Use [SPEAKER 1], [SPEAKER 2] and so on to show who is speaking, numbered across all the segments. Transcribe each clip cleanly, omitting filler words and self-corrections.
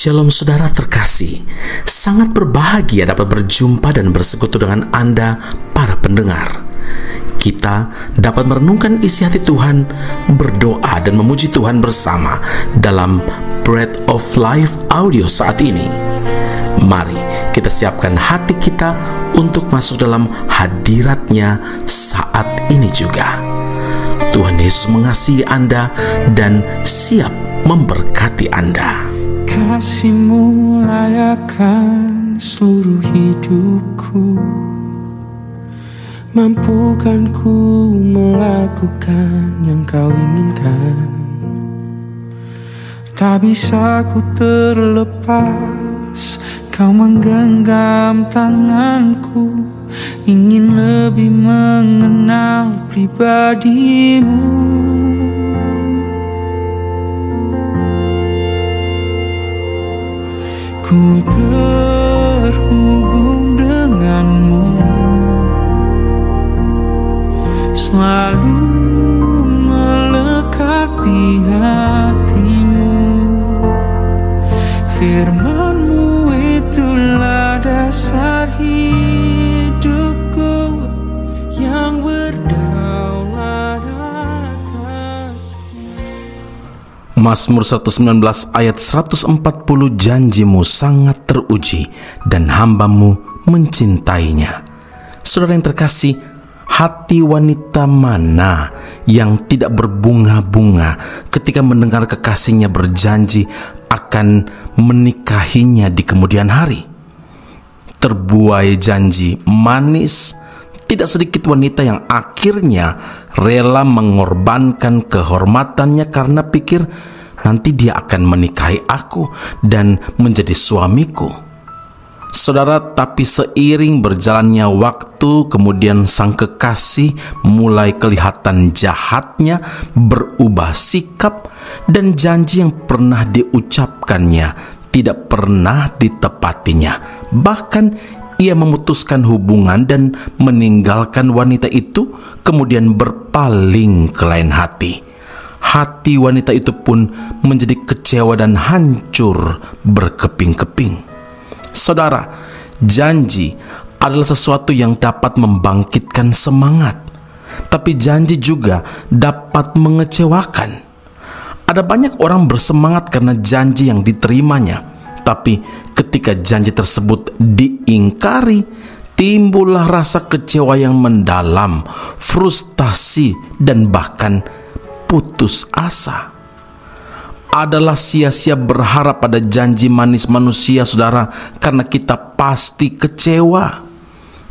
[SPEAKER 1] Shalom saudara terkasih, sangat berbahagia dapat berjumpa dan bersekutu dengan Anda para pendengar. Kita dapat merenungkan isi hati Tuhan, berdoa dan memuji Tuhan bersama dalam Bread of Life audio saat ini. Mari kita siapkan hati kita untuk masuk dalam hadirat-Nya saat ini juga. Tuhan Yesus mengasihi Anda dan siap memberkati Anda.
[SPEAKER 2] Kasih-Mu layakkan seluruh hidupku, mampukan ku melakukan yang Kau inginkan. Tak bisa ku terlepas, Kau menggenggam tanganku, ingin lebih mengenal pribadi-Mu. Ku terhubung denganmu, selalu melekat di hatimu. Firman-Mu itulah dasar hidupku yang berdaulat atasku.
[SPEAKER 1] Mazmur 119 ayat 140, janji-Mu sangat teruji dan hamba-Mu mencintainya. Saudara yang terkasih, hati wanita mana yang tidak berbunga-bunga ketika mendengar kekasihnya berjanji akan menikahinya di kemudian hari? Terbuai janji manis, tidak sedikit wanita yang akhirnya rela mengorbankan kehormatannya karena pikir nanti dia akan menikahi aku dan menjadi suamiku. Saudara, tapi seiring berjalannya waktu, kemudian sang kekasih mulai kelihatan jahatnya, berubah sikap, dan janji yang pernah diucapkannya tidak pernah ditepatinya. Bahkan ia memutuskan hubungan dan meninggalkan wanita itu, kemudian berpaling ke lain hati. Hati wanita itu pun menjadi kecewa dan hancur berkeping-keping. Saudara, janji adalah sesuatu yang dapat membangkitkan semangat, tapi janji juga dapat mengecewakan. Ada banyak orang bersemangat karena janji yang diterimanya, tapi ketika janji tersebut diingkari, timbullah rasa kecewa yang mendalam, frustasi, dan bahkan putus asa. Adalah sia-sia berharap pada janji manis manusia, saudara, karena kita pasti kecewa.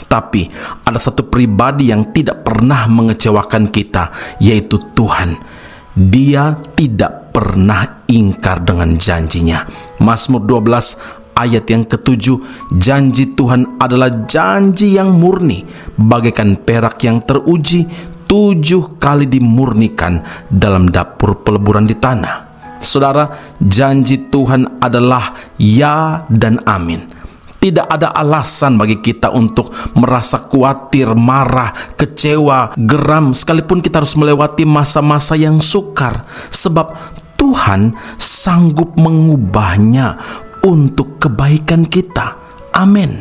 [SPEAKER 1] Tapi ada satu pribadi yang tidak pernah mengecewakan kita, yaitu Tuhan. Dia tidak pernah ingkar dengan janjinya. Mazmur 12 ayat yang ke-7, janji Tuhan adalah janji yang murni, bagaikan perak yang teruji, 7 kali dimurnikan dalam dapur peleburan di tanah. Saudara, janji Tuhan adalah ya dan amin. Tidak ada alasan bagi kita untuk merasa khawatir, marah, kecewa, geram, sekalipun kita harus melewati masa-masa yang sukar, sebab Tuhan sanggup mengubahnya untuk kebaikan kita. Amin.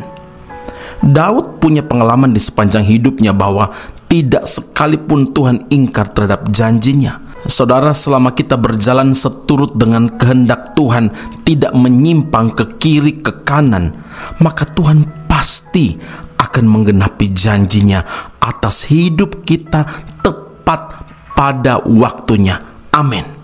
[SPEAKER 1] Daud punya pengalaman di sepanjang hidupnya bahwa tidak sekalipun Tuhan ingkar terhadap janjinya. Saudara, selama kita berjalan seturut dengan kehendak Tuhan, tidak menyimpang ke kiri ke kanan, maka Tuhan pasti akan menggenapi janjinya atas hidup kita tepat pada waktunya. Amin.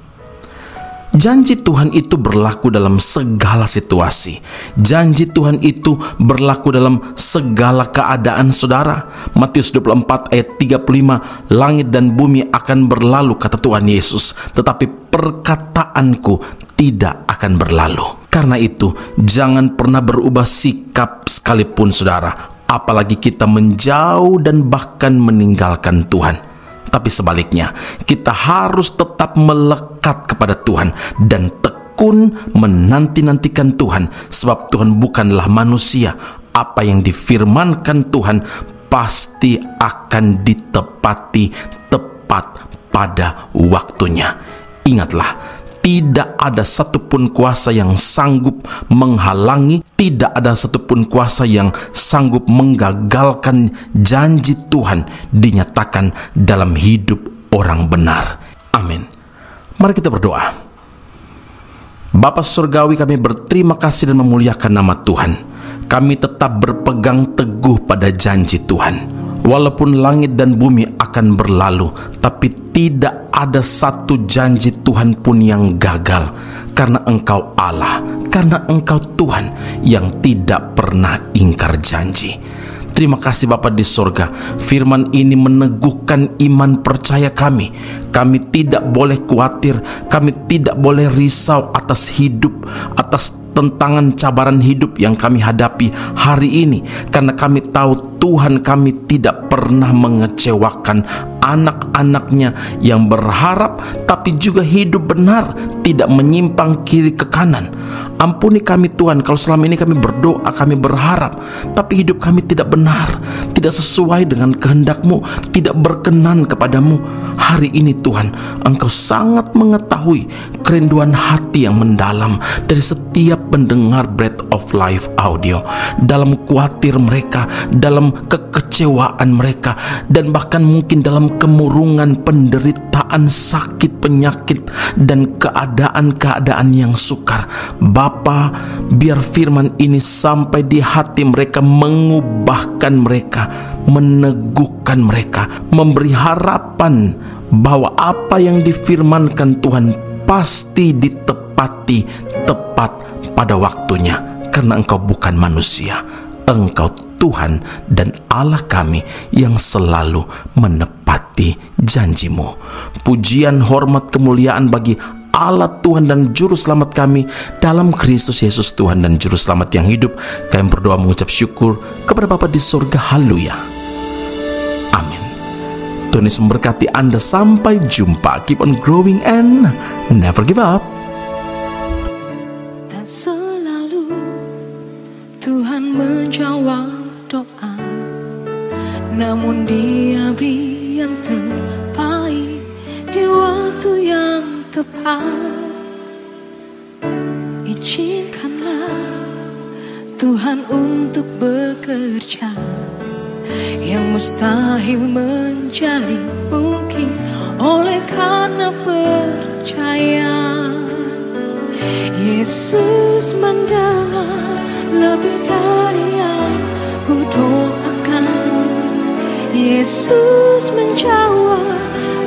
[SPEAKER 1] Janji Tuhan itu berlaku dalam segala situasi. Janji Tuhan itu berlaku dalam segala keadaan, saudara. Matius 24 ayat 35, langit dan bumi akan berlalu, kata Tuhan Yesus, tetapi perkataanku tidak akan berlalu. Karena itu, jangan pernah berubah sikap sekalipun, saudara. Apalagi kita menjauh dan bahkan meninggalkan Tuhan. Tapi sebaliknya, kita harus tetap melekat kepada Tuhan dan tekun menanti-nantikan Tuhan, sebab Tuhan bukanlah manusia. Apa yang difirmankan Tuhan pasti akan ditepati tepat pada waktunya. Ingatlah, tidak ada satupun kuasa yang sanggup menghalangi, tidak ada satupun kuasa yang sanggup menggagalkan janji Tuhan dinyatakan dalam hidup orang benar. Amin. Mari kita berdoa. Bapa Surgawi, kami berterima kasih dan memuliakan nama Tuhan. Kami tetap berpegang teguh pada janji Tuhan. Walaupun langit dan bumi akan berlalu, tapi tidak ada satu janji Tuhan pun yang gagal. Karena Engkau Allah, karena Engkau Tuhan yang tidak pernah ingkar janji. Terima kasih Bapa di sorga. Firman ini meneguhkan iman percaya kami. Kami tidak boleh khawatir, kami tidak boleh risau atas hidup, atas tentangan cabaran hidup yang kami hadapi hari ini, karena kami tahu Tuhan kami tidak pernah mengecewakan anak-anaknya yang berharap tapi juga hidup benar, tidak menyimpang kiri ke kanan. Ampuni kami Tuhan kalau selama ini kami berdoa, kami berharap, tapi hidup kami tidak benar, tidak sesuai dengan kehendak-Mu, tidak berkenan kepadamu. Hari ini Tuhan, Engkau sangat mengetahui kerinduan hati yang mendalam dari setiap pendengar Bread of Life audio, dalam khawatir mereka, dalam kekecewaan mereka, dan bahkan mungkin dalam kemurungan, penderitaan, sakit, penyakit, dan keadaan-keadaan yang sukar. Bapa, biar firman ini sampai di hati mereka, mengubahkan mereka, meneguhkan mereka, memberi harapan bahwa apa yang difirmankan Tuhan pasti ditepati tepat pada waktunya, karena Engkau bukan manusia, Engkau Tuhan dan Allah kami yang selalu menepati janji-Mu. Pujian, hormat, kemuliaan bagi Allah Tuhan dan Juru Selamat kami dalam Kristus Yesus Tuhan dan Juru Selamat yang hidup. Kami berdoa mengucap syukur kepada Bapa di surga. Haleluya. Amin. Tuhan Yesus memberkati Anda. Sampai jumpa. Keep on growing and never give up.
[SPEAKER 2] Tak selalu Tuhan menjawab doa, namun Dia beri yang terbaik di waktu yang tepat. Izinkanlah Tuhan untuk bekerja, yang mustahil menjadi mungkin oleh karena percaya. Yesus mendengar lebih dari yang ku doakan. Yesus menjawab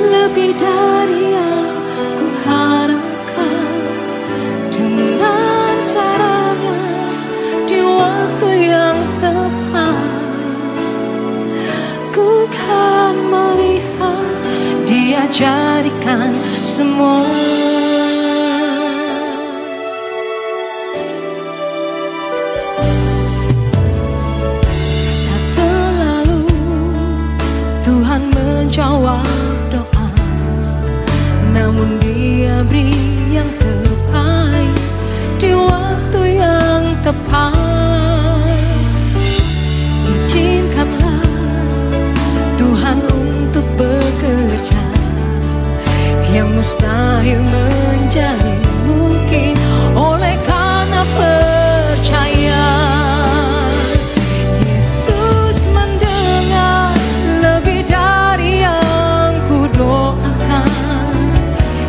[SPEAKER 2] lebih dari yang ku harapkan. Dengan caranya di waktu yang tepat, ku kan melihat Dia jadikan semua. Tak selalu Tuhan menjawab doa, namun Dia beri yang terbaik di waktu yang tepat. Izinkanlah Tuhan untuk bekerja, yang mustahil menjadi mungkin oleh karena percaya. Yesus mendengar lebih dari yang ku doakan.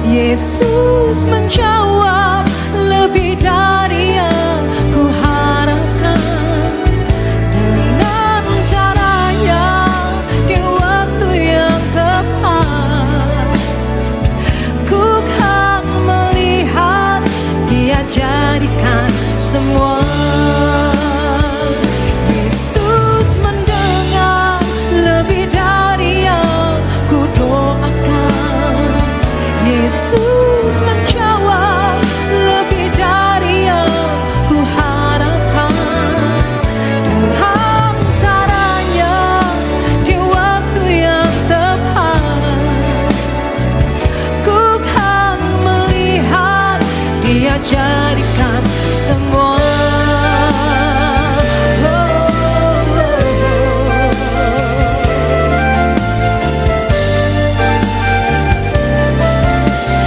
[SPEAKER 2] Yesus menjawab lebih dari yang ku harapkan. Dengan caranya di waktu yang tepat, ku kan melihat Dia jadikan semua. Yesus mendengar lebih dari yang ku doakan. Yesus menjawab lebih dari yang ku harapkan. Dengan caranya di waktu yang tepat, ku kan melihat Dia jadikan semua.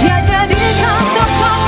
[SPEAKER 2] Dia jadikan tepat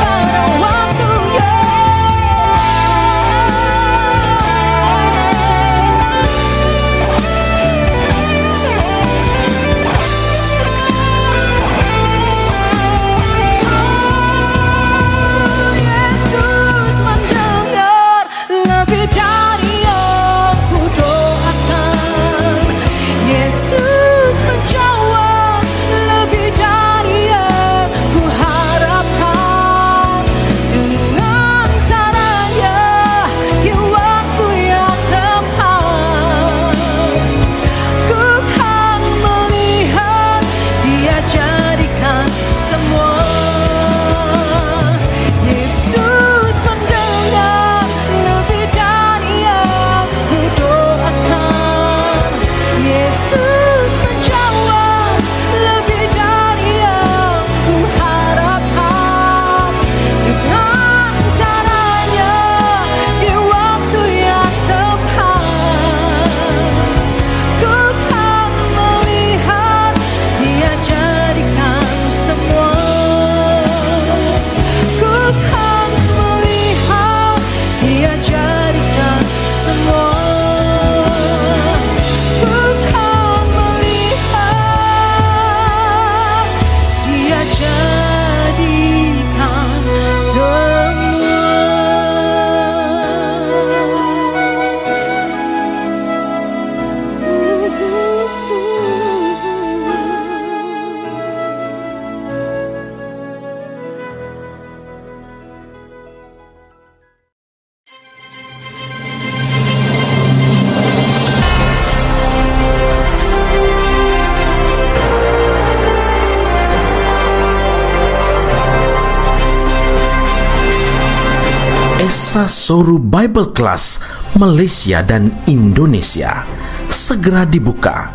[SPEAKER 1] Esra Soru Bible Class Malaysia dan Indonesia segera dibuka.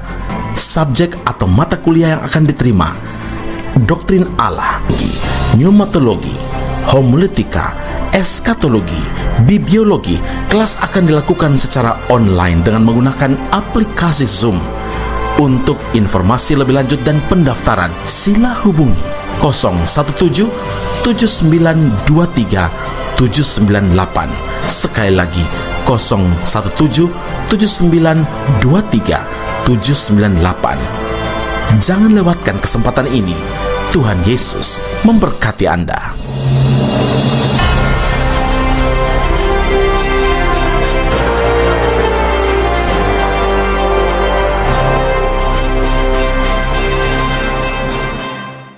[SPEAKER 1] Subjek atau mata kuliah yang akan diterima: Doktrin Allah, Pneumatologi, Homiletika, Eskatologi, Bibliologi. Kelas akan dilakukan secara online dengan menggunakan aplikasi Zoom. Untuk informasi lebih lanjut dan pendaftaran, sila hubungi 017 7923 798. Sekali lagi 017 7923 798. Jangan lewatkan kesempatan ini. Tuhan Yesus memberkati Anda.